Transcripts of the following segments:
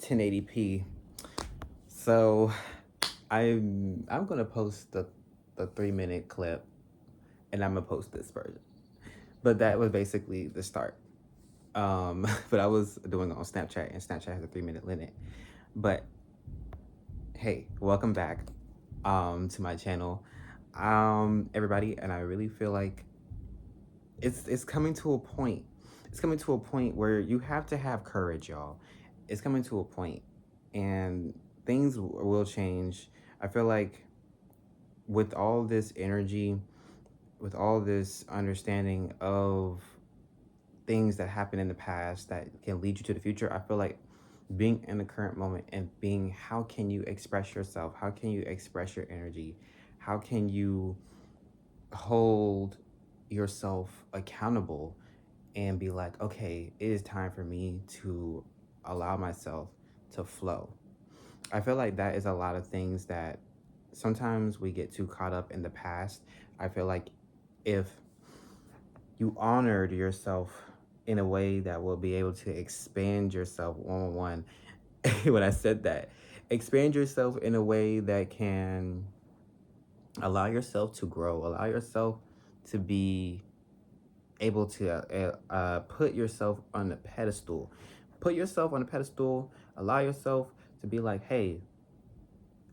1080p. So I'm gonna post the 3 minute clip, and I'm gonna post this version. But that was basically the start. But I was doing it on Snapchat, and Snapchat has a 3 minute limit. But hey, welcome back to my channel, everybody. And I really feel like it's coming to a point. It's coming to a point where you have to have courage, y'all. It's coming to a point, and things will change. I feel like with all this energy, with all this understanding of things that happened in the past that can lead you to the future, I feel like being in the current moment and being, how can you express yourself? How can you express your energy? How can you hold yourself accountable and be like, okay, it is time for me to allow myself to flow? I feel like that is a lot of things that sometimes we get too caught up in the past. I feel like if you honored yourself in a way that will be able to expand yourself one on one, when I said that, expand yourself in a way that can allow yourself to grow, allow yourself to be able to put yourself on a pedestal. Put yourself on a pedestal, allow yourself to be like, hey,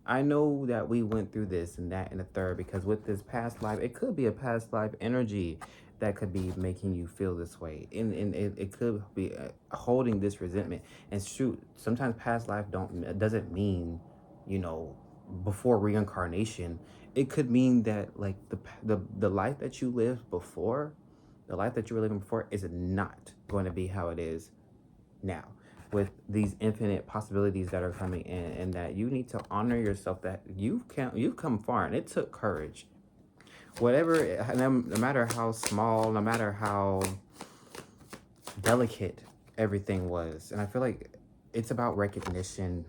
I know that we went through this and that and the third, because with this past life, it could be a past life energy that could be making you feel this way. And it could be holding this resentment. And shoot, sometimes past life doesn't mean, you know, before reincarnation. It could mean that like the life that you lived before, the life that you were living before is not going to be how it is now, with these infinite possibilities that are coming in, and that you need to honor yourself, that you've come far, and it took courage. Whatever, no matter how small, no matter how delicate everything was. And I feel like it's about recognition.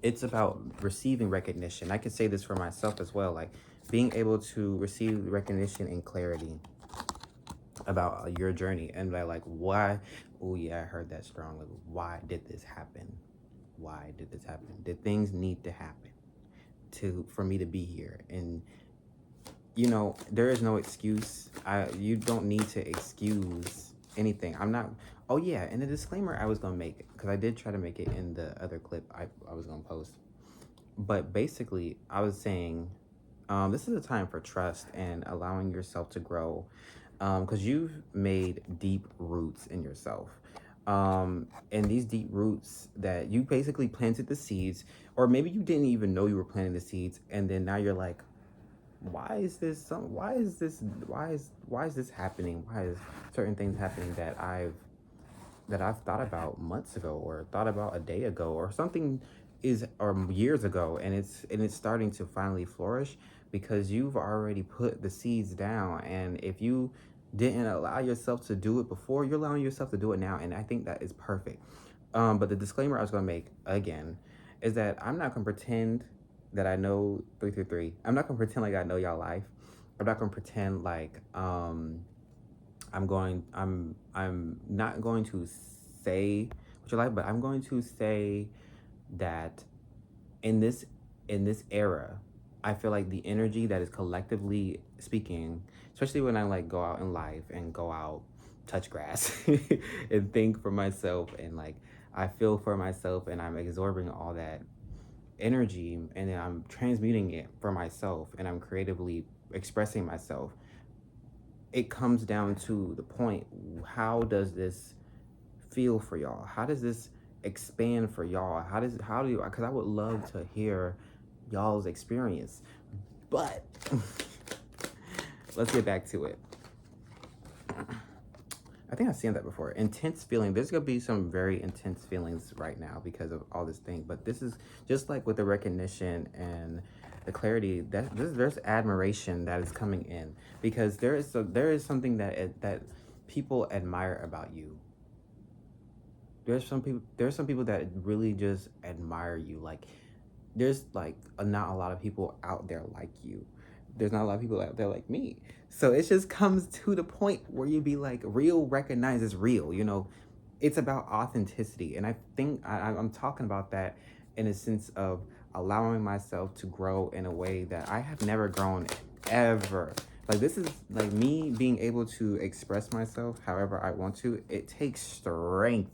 It's about receiving recognition. I could say this for myself as well, like being able to receive recognition and clarity about your journey, and like why. Oh yeah, I heard that strongly. Why did this happen? Why did this happen? Did things need to happen for me to be here? And you know, there is no excuse. You don't need to excuse anything. I'm not. Oh yeah, and the disclaimer I was gonna make, because I did try to make it in the other clip I was gonna post. But basically, I was saying, this is a time for trust and allowing yourself to grow, because you've made deep roots in yourself. And these deep roots that you basically planted the seeds, or maybe you didn't even know you were planting the seeds, and then now you're like, why is this happening? Why is certain things happening that I've thought about months ago, or thought about a day ago, or something or years ago, and it's starting to finally flourish because you've already put the seeds down. And if you didn't allow yourself to do it before, you're allowing yourself to do it now, and I think that is perfect. But the disclaimer I was going to make again is that I'm not going to pretend that I know 333. I'm not going to pretend like I know y'all life. I'm not going to pretend like I'm not going to say what you like, but I'm going to say that in this era, I feel like the energy that is collectively speaking, especially when I like go out in life and go out, touch grass and think for myself, and like I feel for myself, and I'm absorbing all that energy, and then I'm transmuting it for myself, and I'm creatively expressing myself. It comes down to the point, how does this feel for y'all? How does this expand for y'all? How do you, because I would love to hear y'all's experience. But let's get back to it. I think I've seen that before. Intense feeling. There's gonna be some very intense feelings right now because of all this thing. But this is just like with the recognition and the clarity, that there's admiration that is coming in, because there is something that people admire about you. There's some people that really just admire you. Like there's like not a lot of people out there like you. There's not a lot of people out there like me. So it just comes to the point where you be like, real recognizes real, you know. it's about authenticity. And I think I'm talking about that in a sense of allowing myself to grow in a way that I have never grown ever. Like, this is like me being able to express myself however I want to. It takes strength.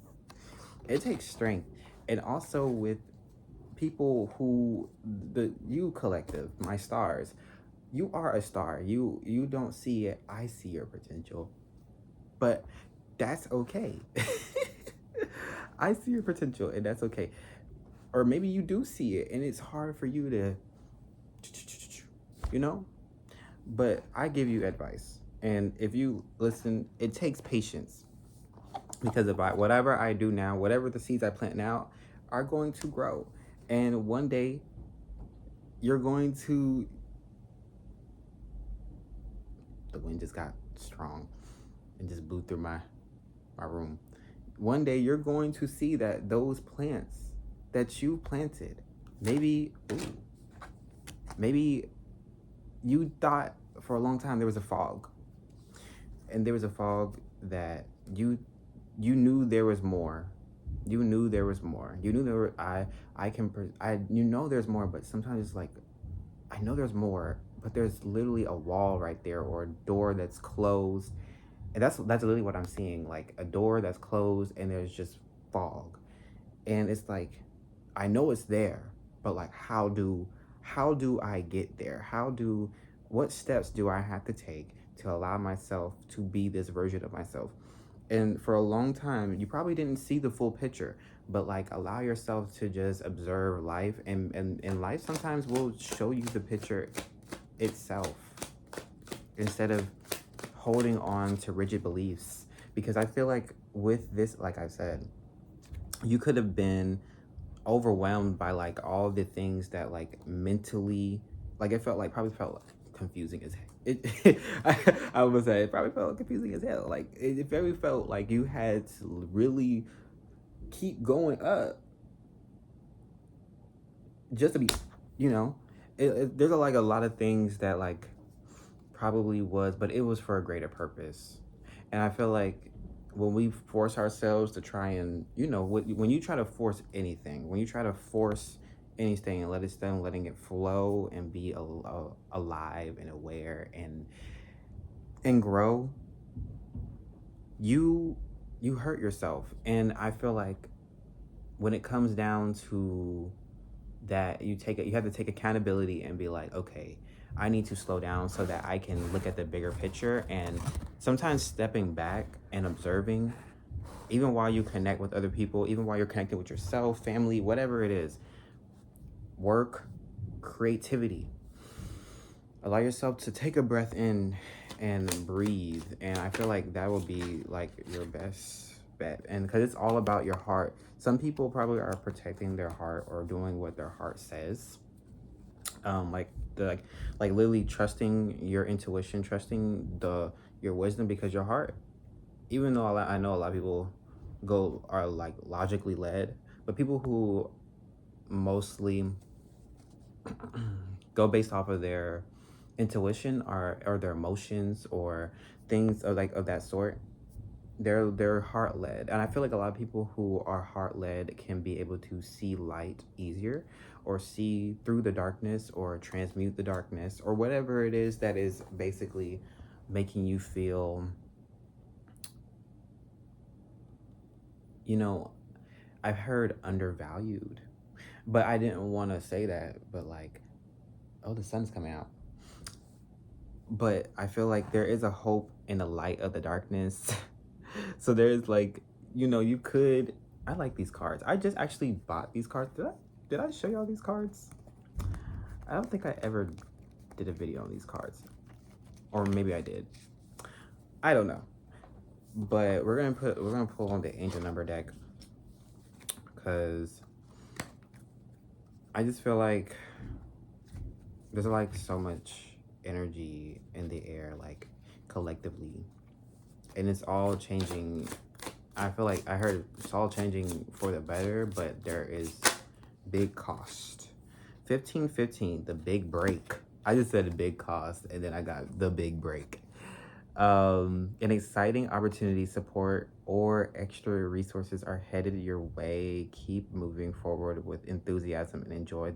It takes strength. And also with people who, the you collective, my stars, you are a star. You don't see it. I see your potential. But that's okay. I see your potential, and that's okay. Or maybe you do see it and it's hard for you to, you know? But I give you advice. And if you listen, it takes patience. Because if whatever I do now, whatever the seeds I plant now are going to grow. And one day you're going to, the wind just got strong and just blew through my room. One day you're going to see that those plants that you planted, maybe you thought for a long time there was a fog, and there was a fog that you knew there was more. You knew there was more. You knew there were, you know there's more, but sometimes it's like, I know there's more, but there's literally a wall right there, or a door that's closed. And that's literally what I'm seeing, like a door that's closed and there's just fog. And it's like, I know it's there, but like, how do I get there? What steps do I have to take to allow myself to be this version of myself? And for a long time, you probably didn't see the full picture, but like, allow yourself to just observe life, and life sometimes will show you the picture itself instead of holding on to rigid beliefs. Because I feel like with this, like I said, you could have been overwhelmed by like all the things that like mentally, like it probably felt like confusing as hell. I would say it probably felt confusing as hell. Like it very felt like you had to really keep going up just to be, you know, there's like a lot of things that like probably was, but it was for a greater purpose. And I feel like when we force ourselves to try and, you know, when you try to force anything, when you try to force anything and instead of letting it flow and be alive and aware and grow, you hurt yourself. And I feel like when it comes down to that, you have to take accountability and be like, okay, I need to slow down so that I can look at the bigger picture. And sometimes stepping back and observing, even while you connect with other people, even while you're connected with yourself, family, whatever it is, work, creativity, allow yourself to take a breath in and breathe. And I feel like that will be like your best bet. And because it's all about your heart. Some people probably are protecting their heart or doing what their heart says. Like literally trusting your intuition, trusting your wisdom, because your heart, even though I know a lot of people are like logically led, but people who mostly go based off of their intuition or their emotions or things of that sort, they're heart led. And I feel like a lot of people who are heart led can be able to see light easier, or see through the darkness, or transmute the darkness, or whatever it is that is basically making you feel, you know, I've heard undervalued, but I didn't want to say that, but like, oh, the sun's coming out. But I feel like there is a hope in the light of the darkness. So there's like, you know, I like these cards. I just actually bought these cards. Did I show y'all these cards? I don't think I ever did a video on these cards. Or maybe I did. I don't know. But we're gonna pull on the angel number deck, because I just feel like there's like so much energy in the air, like collectively, and it's all changing. I feel like I heard it's all changing for the better, but there is big cost. 1515, the big break. I just said a big cost, and then I got the big break. An exciting opportunity, support, or extra resources are headed your way. Keep moving forward with enthusiasm and enjoy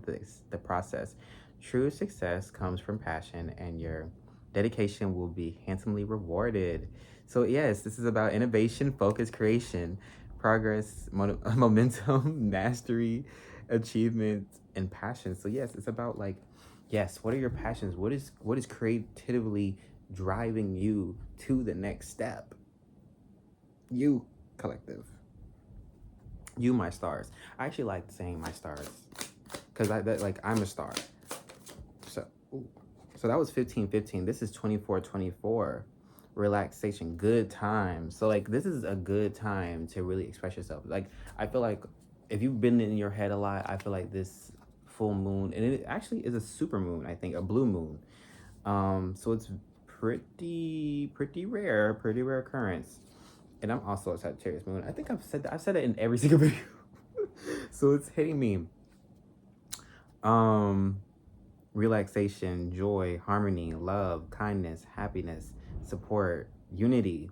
the process. True success comes from passion, and your dedication will be handsomely rewarded. So, yes, this is about innovation, focus, creation, progress, momentum, mastery, achievement, and passion. So, yes, it's about like, yes, what are your passions? What is creatively driving you to the next step? You, collective. You, my stars. I actually like saying my stars because I'm a star. So, ooh. So that was 15-15. This is 24-24. Relaxation, good time. So like this is a good time to really express yourself. Like I feel like if you've been in your head a lot, I feel like this full moon, and it actually is a super moon, I think, a blue moon. So it's pretty rare occurrence. And I'm also a Sagittarius moon. I think I've said it in every single video. So it's hitting me. Um, Relaxation, joy, harmony, love, kindness, happiness, support, unity.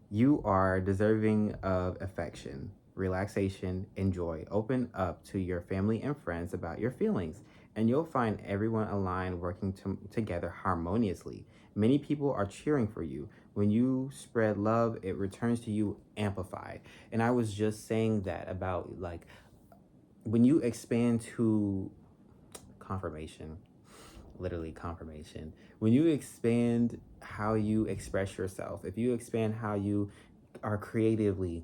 You are deserving of affection, relaxation, and joy. Open up to your family and friends about your feelings, and you'll find everyone aligned working together harmoniously. Many people are cheering for you. When you spread love, it returns to you amplified. And I was just saying that about like when you expand to confirmation, literally confirmation. When you expand how you express yourself, if you expand how you are creatively,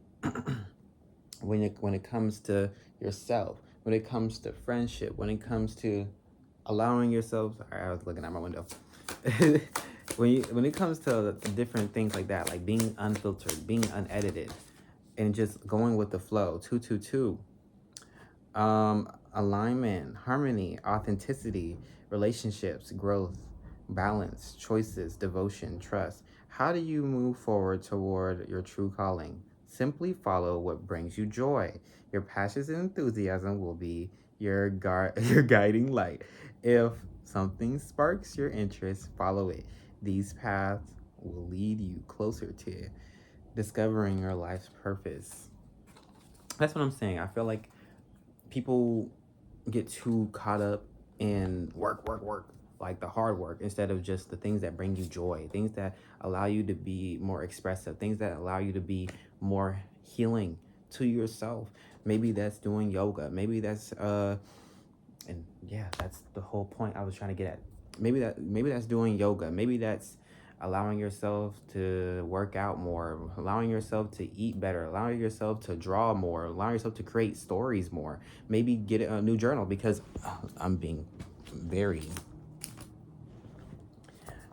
when it comes to yourself, when it comes to friendship, when it comes to allowing yourself, sorry, I was looking out my window. When it comes to different things like that, like being unfiltered, being unedited, and just going with the flow. 222. Alignment, harmony, authenticity, relationships, growth, balance, choices, devotion, trust. How do you move forward toward your true calling? Simply follow what brings you joy. Your passions and enthusiasm will be your guiding light. If something sparks your interest, follow it. These paths will lead you closer to discovering your life's purpose. That's what I'm saying. I feel like people get too caught up in work, like the hard work, instead of just the things that bring you joy, things that allow you to be more expressive, things that allow you to be more healing to yourself. Maybe that's doing yoga. Maybe that's and yeah, that's the whole point I was trying to get at. Maybe that's doing yoga. Maybe that's allowing yourself to work out more, allowing yourself to eat better, allowing yourself to draw more, allowing yourself to create stories more. Maybe get a new journal because I'm being very.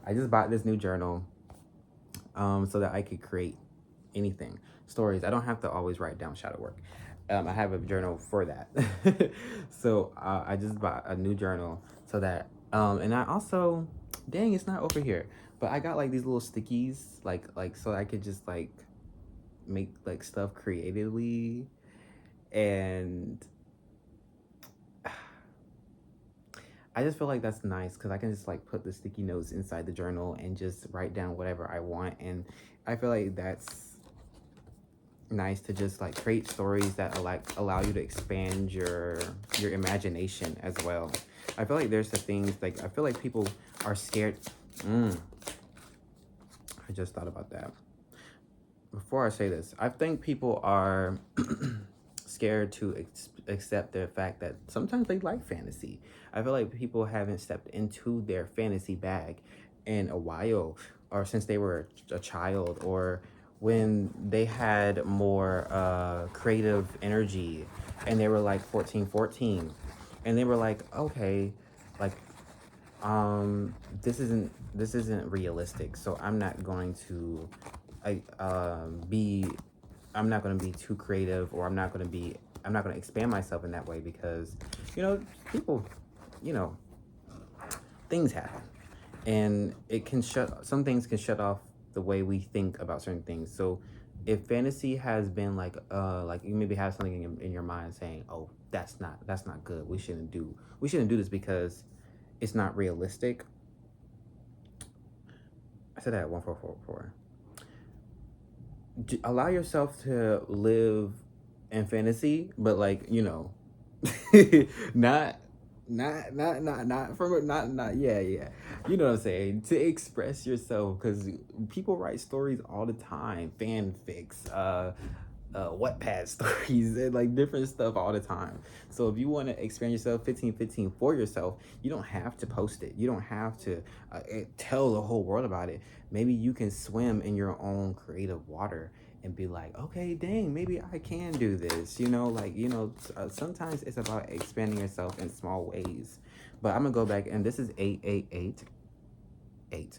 I just bought this new journal so that I could create anything, stories. I don't have to always write down shadow work. I have a journal for that. So I just bought a new journal so that, and I also, dang, it's not over here, but I got like these little stickies, like so I could just like make like stuff creatively, and I just feel like that's nice because I can just like put the sticky notes inside the journal and just write down whatever I want, and I feel like that's nice to just like create stories that allow you to expand your imagination as well. I feel like there's the things like I feel like people are scared. I just thought about that. Before I say this, I think people are scared to accept the fact that sometimes they like fantasy. I feel like people haven't stepped into their fantasy bag in a while, or since they were a child, or when they had more creative energy and they were like 14 and they were like, okay, like this isn't realistic, so I be I'm not going to be too creative, or I'm not going to expand myself in that way because people, you know things happen, and some things can shut off the way we think about certain things. So if fantasy has been like you maybe have something in your mind saying, oh, that's not good, we shouldn't do this because it's not realistic. I said that at 1444. Allow yourself to live in fantasy, but like, you know, not not from not yeah, yeah, you know what I'm saying, to express yourself, because people write stories all the time, fanfics, Wattpad stories, and like different stuff all the time. So if you want to expand yourself 1515 for yourself, you don't have to post it, you don't have to tell the whole world about it. Maybe you can swim in your own creative water and be like, okay, dang, maybe I can do this, you know, like, you know, sometimes it's about expanding yourself in small ways. But I'm gonna go back, and this is 8888.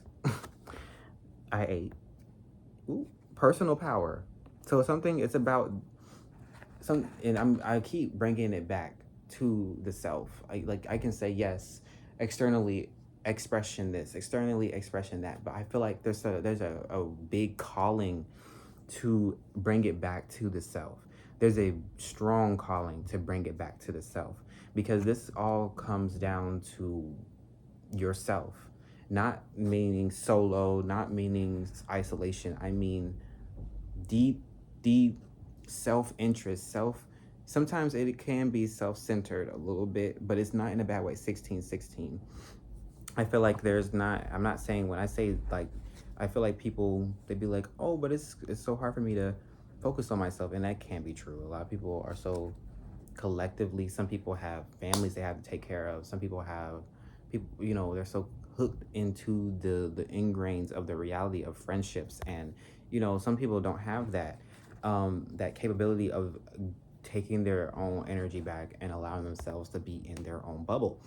I ate. Ooh, personal power. So something, it's about some, and I keep bringing it back to the self. I can say yes, externally expression this, externally expression that, but I feel like there's a big calling to bring it back to the self. There's a strong calling to bring it back to the self, because this all comes down to yourself, not meaning solo, not meaning isolation. I mean deep, deep self-interest, sometimes it can be self-centered a little bit, but it's not in a bad way. 1616. I feel like I'm not saying, when I say like, I feel like people, they'd be like, oh, but it's so hard for me to focus on myself, and that can't be true. A lot of people are so collectively, some people have families they have to take care of, some people have people, you know, they're so hooked into the ingrains of the reality of friendships, and you know, some people don't have that that capability of taking their own energy back and allowing themselves to be in their own bubble.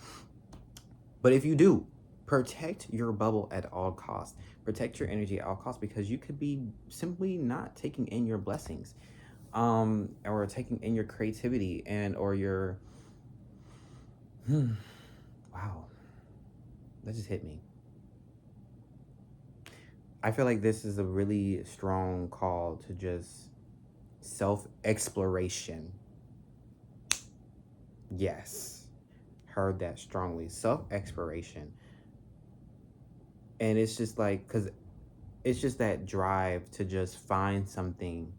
But if you do, protect your bubble at all costs. Protect your energy at all costs, because you could be simply not taking in your blessings, or taking in your creativity, and or your wow, that just hit me. I feel like this is a really strong call to just self-exploration. Yes, heard that strongly. Self-exploration. And it's just like, because it's just that drive to just find something.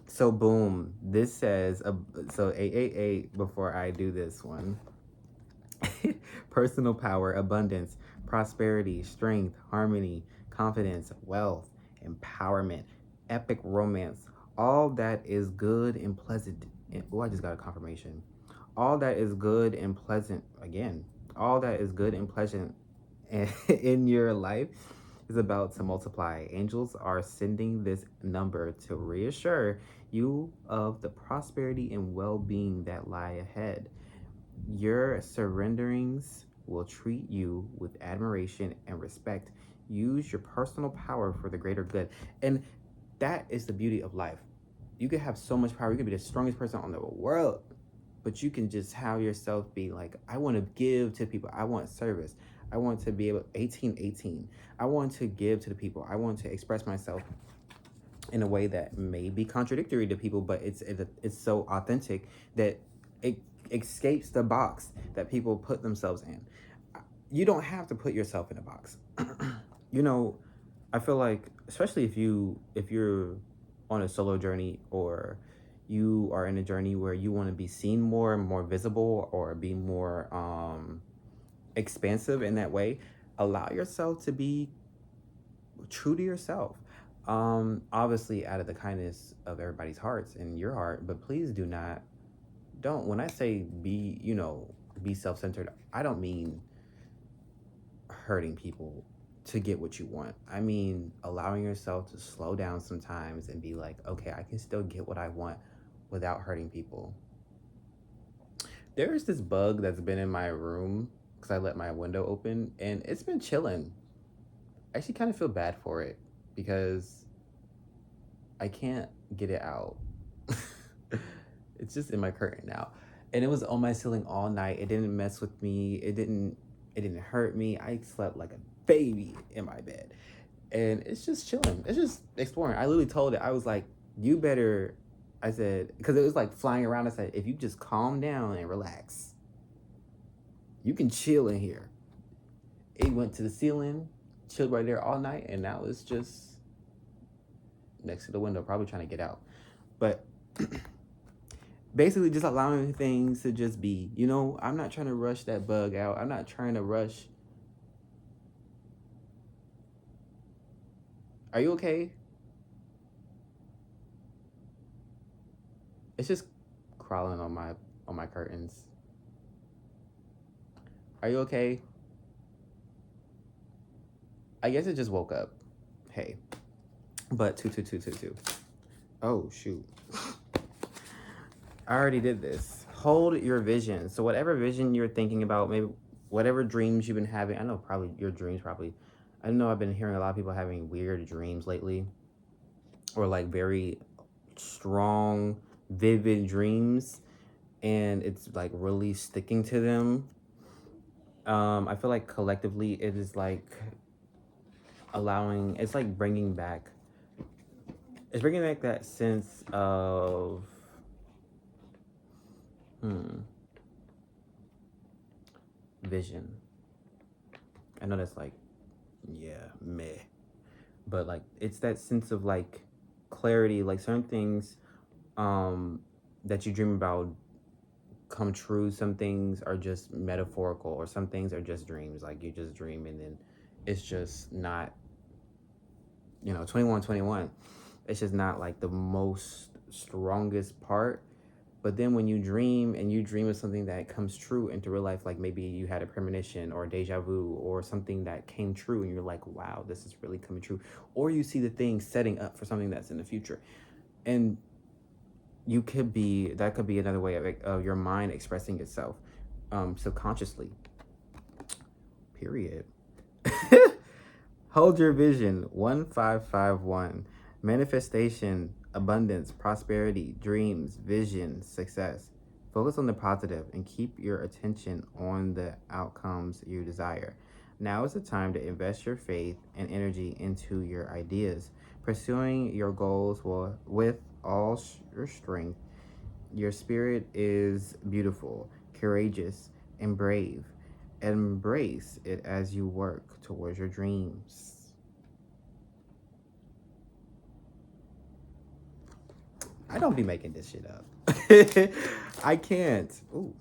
So boom, this says, so 888, before I do this one. Personal power, abundance, prosperity, strength, harmony, confidence, wealth, empowerment, epic romance. All that is good and pleasant. Oh, I just got a confirmation. All that is good and pleasant, again, all that is good and pleasant in your life is about to multiply. Angels are sending this number to reassure you of the prosperity and well-being that lie ahead. Your surrenderings will treat you with admiration and respect. Use your personal power for the greater good. And that is the beauty of life. You could have so much power. You could be the strongest person on the world, but you can just have yourself be like, I want to give to people. I want service. I want to be able, 1818. I want to give to the people. I want to express myself in a way that may be contradictory to people, but it's so authentic that it escapes the box that people put themselves in. You don't have to put yourself in a box. You know, I feel like, especially if you're on a solo journey, or you are in a journey where you want to be seen more visible, or be more expansive in that way, allow yourself to be true to yourself. Obviously out of the kindness of everybody's hearts and your heart, but please don't, when I say be, you know, be self-centered, I don't mean hurting people to get what you want. I mean allowing yourself to slow down sometimes and be like, okay, I can still get what I want without hurting people. There's this bug that's been in my room because I let my window open, and it's been chilling. I actually kind of feel bad for it because I can't get it out. It's just in my curtain now. And it was on my ceiling all night. It didn't mess with me. It didn't hurt me. I slept like a baby in my bed. And it's just chilling. It's just exploring. I literally told it, I was like, you better, I said, because it was like flying around. I said, if you just calm down and relax, you can chill in here. It went to the ceiling. chilled right there all night, and now it's just next to the window, probably trying to get out. But basically, just allowing things to just be. You know, I'm not trying to rush that bug out. I'm not trying to rush. Are you okay? It's just crawling on my curtains. Are you okay? I guess it just woke up. Hey, but 22222. Oh shoot. I already did this. Hold your vision. So whatever vision you're thinking about, maybe whatever dreams you've been having. I know probably your dreams probably. I know I've been hearing a lot of people having weird dreams lately, or like very strong, vivid dreams, and it's like really sticking to them. I feel like collectively it is like allowing. It's like bringing back. It's bringing back that sense of vision. I know that's like, yeah, meh. But like it's that sense of like clarity, like certain things that you dream about come true. Some things are just metaphorical, or some things are just dreams. Like you just dream and then it's just not, 2121. It's just not like the most strongest part. But then when you dream and you dream of something that comes true into real life, like maybe you had a premonition or a deja vu or something that came true and you're like, wow, this is really coming true. Or you see the thing setting up for something that's in the future. And that could be another way of your mind expressing itself subconsciously. Period. Hold your vision. 1551. Manifestation, abundance, prosperity, dreams, vision, success. Focus on the positive and keep your attention on the outcomes you desire. Now is the time to invest your faith and energy into your ideas. Pursuing your goals with all your strength. Your spirit is beautiful, courageous, and brave. Embrace it as you work towards your dreams. I don't be making this shit up. I can't. Ooh.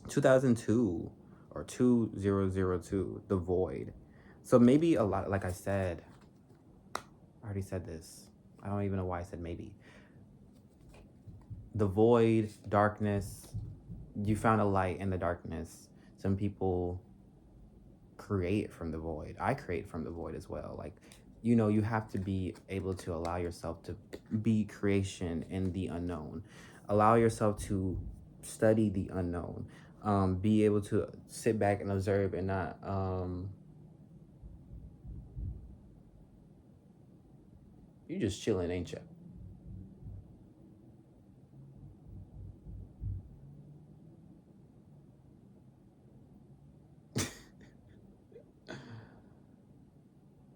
2002 or 2002, The Void. So maybe a lot, like I said, I already said this. I don't even know why I said maybe. The void, darkness, you found a light in the darkness. Some people create from the void. I create from the void as well. Like, you have to be able to allow yourself to be creation in the unknown. Allow yourself to study the unknown. Be able to sit back and observe and not you just chilling, ain't you?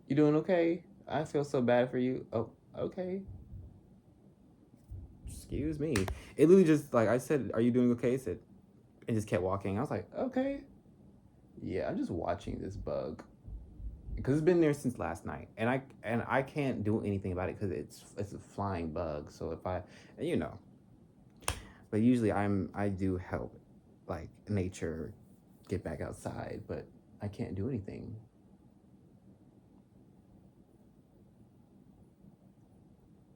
You doing okay? I feel so bad for you. Oh, okay. Excuse me. It literally just like I said, are you doing okay? It said, and just kept walking. I was like, okay. Yeah, I'm just watching this bug because it's been there since last night, and I can't do anything about it because it's a flying bug. So if I, you know, but usually I do help, like nature, get back outside, but I can't do anything.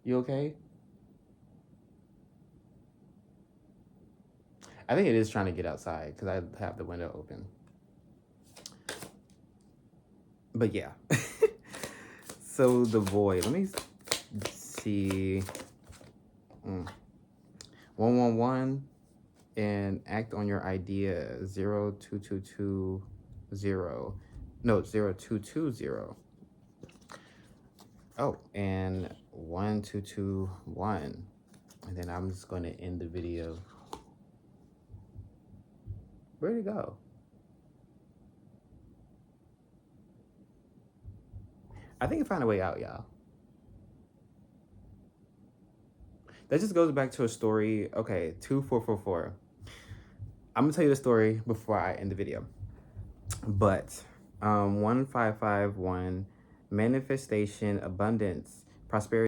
You okay? I think it is trying to get outside because I have the window open. But yeah. So the void. Let me see. 111 and act on your idea. 0220. No, 0220. Oh, and 1221. And then I'm just going to end the video. Where'd it go? I think I found a way out, y'all. That just goes back to a story. Okay, 2444. I'm gonna tell you the story before I end the video. But 1551, manifestation, abundance, prosperity.